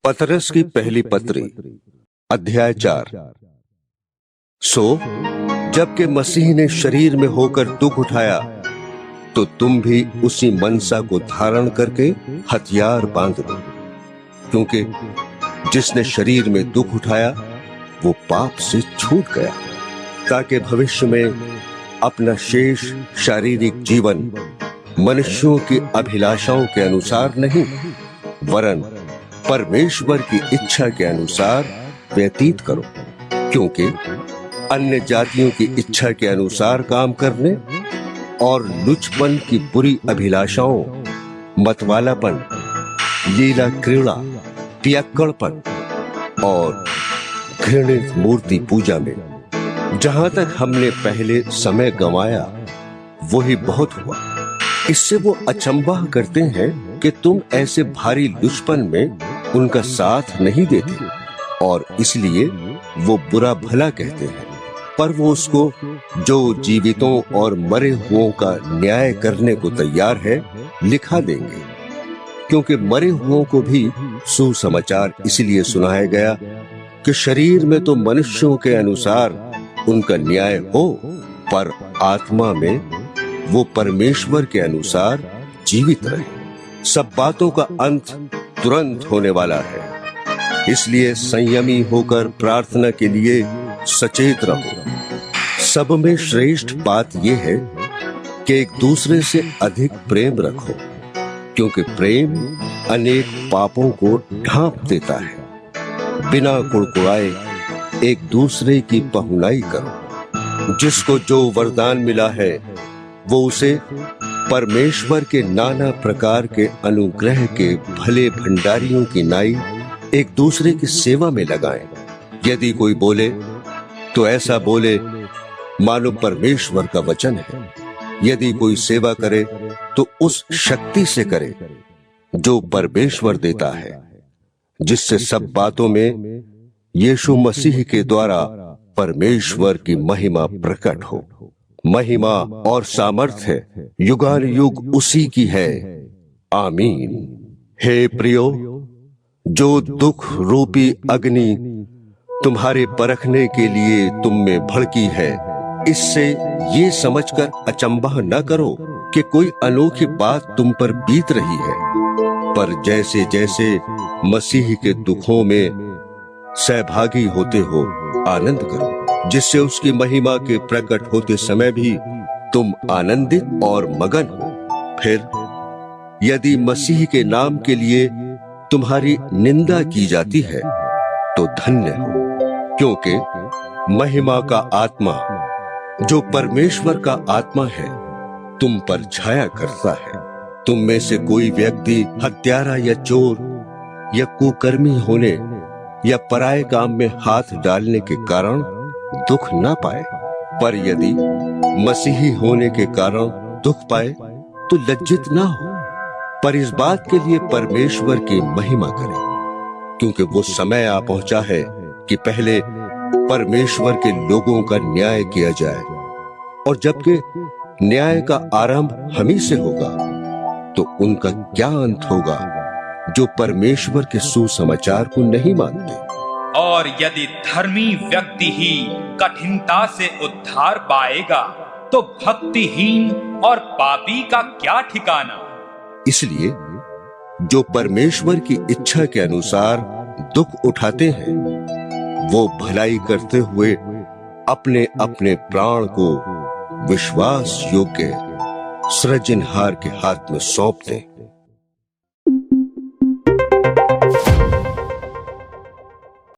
पतरस की पहली पत्री अध्याय 4। सो जबकि मसीह ने शरीर में होकर दुख उठाया, तो तुम भी उसी मनसा को धारण करके हथियार बांध लो, क्योंकि जिसने शरीर में दुख उठाया वो पाप से छूट गया, ताकि भविष्य में अपना शेष शारीरिक जीवन मनुष्यों की अभिलाषाओं के अनुसार नहीं, वरन परमेश्वर की इच्छा के अनुसार व्यतीत करो। क्योंकि अन्य जातियों की इच्छा के अनुसार काम करने और लुचपन की बुरी अभिलाषाओं, मतवालापन, लीला क्रीड़ा, पियक्कड़पन और घृणित मूर्ति पूजा में जहां तक हमने पहले समय गंवाया वही बहुत हुआ। इससे वो अचंभा करते हैं कि तुम ऐसे भारी लुचपन में उनका साथ नहीं देते, और इसलिए वो बुरा भला कहते हैं। पर वो उसको जो जीवितों और मरे हुओं का न्याय करने को तैयार है लिखा देंगे, क्योंकि मरे हुओं को भी सुसमाचार इसलिए सुनाया गया कि शरीर में तो मनुष्यों के अनुसार उनका न्याय हो, पर आत्मा में वो परमेश्वर के अनुसार जीवित रहे। सब बातों का अंत तुरंत होने वाला है, इसलिए संयमी होकर प्रार्थना के लिए सचेत रहो। सब में श्रेष्ठ बात यह है कि एक दूसरे से अधिक प्रेम रखो, क्योंकि प्रेम अनेक पापों को ढांप देता है। बिना कुड़कुड़ाए एक दूसरे की पहुनाई करो। जिसको जो वरदान मिला है वो उसे परमेश्वर के नाना प्रकार के अनुग्रह के भले भंडारियों की नाई एक दूसरे की सेवा में लगाएं। यदि कोई बोले तो ऐसा बोले मानो परमेश्वर का वचन है। यदि कोई सेवा करे तो उस शक्ति से करे जो परमेश्वर देता है, जिससे सब बातों में यीशु मसीह के द्वारा परमेश्वर की महिमा प्रकट हो। महिमा और सामर्थ्य युगान युग उसी की है। आमीन। हे प्रियो, जो दुख रूपी अग्नि तुम्हारे परखने के लिए तुम में भड़की है, इससे ये समझकर अचंभा न करो कि कोई अनोखी बात तुम पर बीत रही है, पर जैसे जैसे मसीह के दुखों में सहभागी होते हो आनंद करो, जिससे उसकी महिमा के प्रकट होते समय भी तुम आनंदित और मगन हो। फिर यदि मसीह के नाम के लिए तुम्हारी निंदा की जाती है तो धन्य हो, क्योंकि महिमा का आत्मा जो परमेश्वर का आत्मा है तुम पर छाया करता है। तुम में से कोई व्यक्ति हत्यारा या चोर या कुकर्मी होने या पराये काम में हाथ डालने के कारण दुख ना पाए, पर यदि मसीही होने के कारण दुख पाए तो लज्जित ना हो, पर इस बात के लिए परमेश्वर की महिमा करें, क्योंकि वो समय आ पहुंचा है कि पहले परमेश्वर के लोगों का न्याय किया जाए, और जबकि न्याय का आरंभ हम ही से होगा तो उनका क्या अंत होगा जो परमेश्वर के सुसमाचार को नहीं मानते। और यदि धर्मी व्यक्ति ही कठिनता से उद्धार पाएगा तो भक्तिहीन और पापी का क्या ठिकाना। इसलिए जो परमेश्वर की इच्छा के अनुसार दुख उठाते हैं वो भलाई करते हुए अपने अपने प्राण को विश्वास योग्य सृजनहार के हाथ में सौंप दें।